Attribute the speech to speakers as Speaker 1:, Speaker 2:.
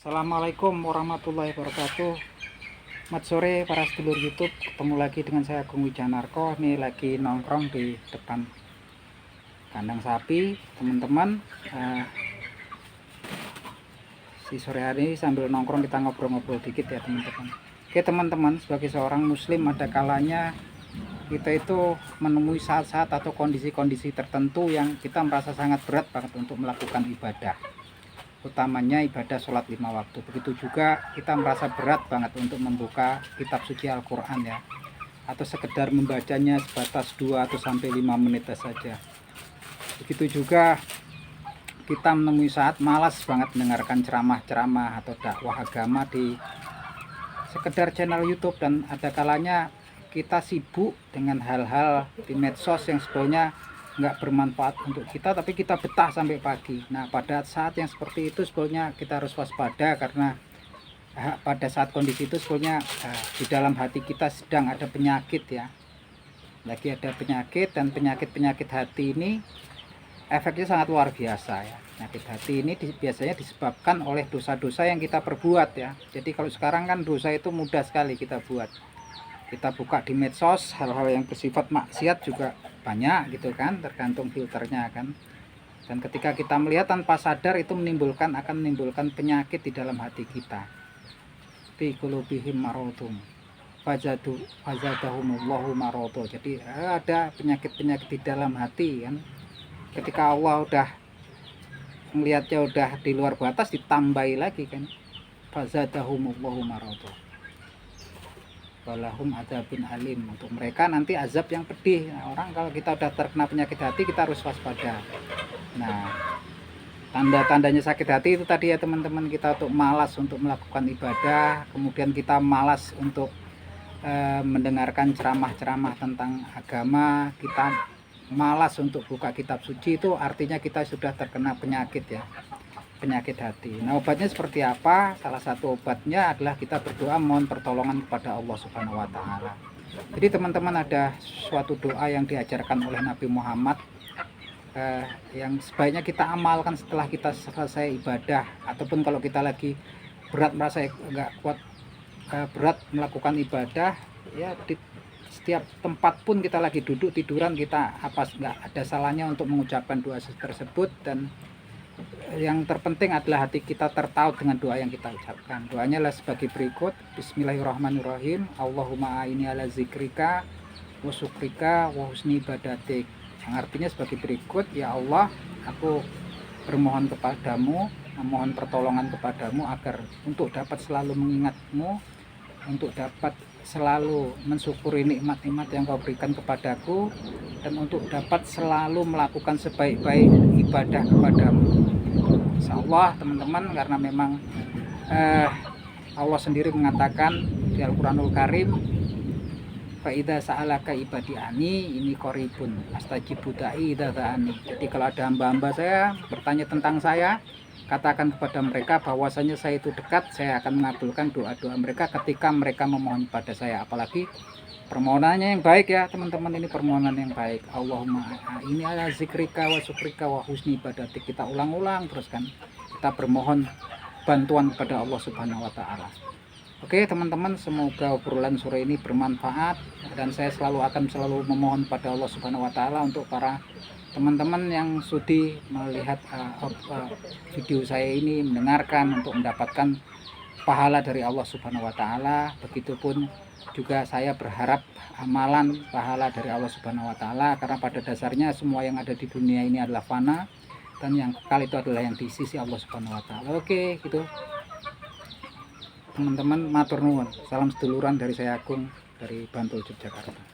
Speaker 1: Assalamualaikum warahmatullahi wabarakatuh. Selamat sore para sedulur YouTube. Ketemu lagi dengan saya Agung Wijanarko. Ini lagi nongkrong di depan kandang sapi teman-teman. Si sore hari ini sambil nongkrong kita ngobrol-ngobrol dikit ya teman-teman. Oke teman-teman, sebagai seorang muslim ada kalanya kita itu menemui saat-saat atau kondisi-kondisi tertentu yang kita merasa sangat berat banget untuk melakukan ibadah, utamanya ibadah sholat 5 waktu. Begitu juga kita merasa berat banget untuk membuka kitab suci Al-Quran ya, atau sekedar membacanya sebatas 2 atau sampai 5 menit saja. Begitu juga kita menemui saat malas banget mendengarkan ceramah-ceramah atau dakwah agama di sekedar channel YouTube, dan ada kalanya kita sibuk dengan hal-hal di medsos yang sebetulnya nggak bermanfaat untuk kita, tapi kita betah sampai pagi. Nah, pada saat yang seperti itu sebetulnya kita harus waspada, karena pada saat kondisi itu sebetulnya di dalam hati kita sedang ada penyakit ya. Lagi ada penyakit, dan penyakit hati ini efeknya sangat luar biasa ya. Penyakit hati ini biasanya disebabkan oleh dosa-dosa yang kita perbuat ya. Jadi kalau sekarang kan dosa itu mudah sekali kita buat. Kita buka di medsos, hal-hal yang bersifat maksiat juga banyak gitu kan, tergantung filternya kan. Dan ketika kita melihat tanpa sadar, itu akan menimbulkan penyakit di dalam hati kita. Fi qulubihim maradun fazadahumullahu marada. Jadi ada penyakit-penyakit di dalam hati kan. Ketika Allah udah melihatnya udah di luar batas, ditambahi lagi kan, fazadahumullahu marada walahum adzabun alim. Untuk mereka nanti azab yang pedih. Nah, orang kalau kita udah terkena penyakit hati, kita harus waspada. Nah, tanda-tandanya sakit hati itu tadi ya teman-teman, kita untuk malas untuk melakukan ibadah, kemudian kita malas untuk mendengarkan ceramah-ceramah tentang agama, kita malas untuk buka kitab suci. Itu artinya kita sudah terkena penyakit ya, penyakit hati. Nah, obatnya seperti apa? Salah satu obatnya adalah kita berdoa mohon pertolongan kepada Allah Subhanahu wa Ta'ala. Jadi teman-teman, ada suatu doa yang diajarkan oleh Nabi Muhammad yang sebaiknya kita amalkan setelah kita selesai ibadah, ataupun kalau kita lagi berat, merasa nggak kuat, berat melakukan ibadah ya, di setiap tempat pun kita lagi duduk tiduran, kita nggak ada salahnya untuk mengucapkan doa tersebut. Dan yang terpenting adalah hati kita tertaut dengan doa yang kita ucapkan. Doanya adalah sebagai berikut: Bismillahirrahmanirrahim. Allahumma aini ala zikrika wa syukrika wa husni ibadatik. Yang artinya sebagai berikut: ya Allah, aku bermohon kepadamu, memohon pertolongan kepadamu agar untuk dapat selalu mengingatmu, untuk dapat selalu mensyukuri nikmat-nikmat yang kau berikan kepadaku, dan untuk dapat selalu melakukan sebaik-baik ibadah kepadamu. Insyaallah teman-teman, karena memang Allah sendiri mengatakan di Al-Quranul Karim, fa idza sa'alaka ibadi ani ini qaribun astajibu da'i idza da'ani. Jadi kalau ada hamba-hamba saya bertanya tentang saya, katakan kepada mereka bahwasanya saya itu dekat, saya akan mengabulkan doa-doa mereka ketika mereka memohon pada saya. Apalagi permohonannya yang baik ya teman-teman, ini permohonan yang baik. Allahumma ini ala zikrika wa syukrika wa husni ibadatik. Kita ulang-ulang terus kan, kita bermohon bantuan kepada Allah Subhanahu wa Ta'ala. Oke teman-teman, semoga obrolan sore ini bermanfaat, dan saya akan selalu memohon pada Allah Subhanahu wa Ta'ala untuk para teman-teman yang sudi melihat video saya ini, mendengarkan, untuk mendapatkan pahala dari Allah Subhanahu wa Ta'ala. Begitupun juga saya berharap amalan pahala dari Allah Subhanahu wa Ta'ala, karena pada dasarnya semua yang ada di dunia ini adalah fana, dan yang kekal itu adalah yang di sisi Allah Subhanahu wa Ta'ala. Oke, gitu teman-teman, matur nuwun. Salam seduluran dari saya Agung dari Bantul, Yogyakarta.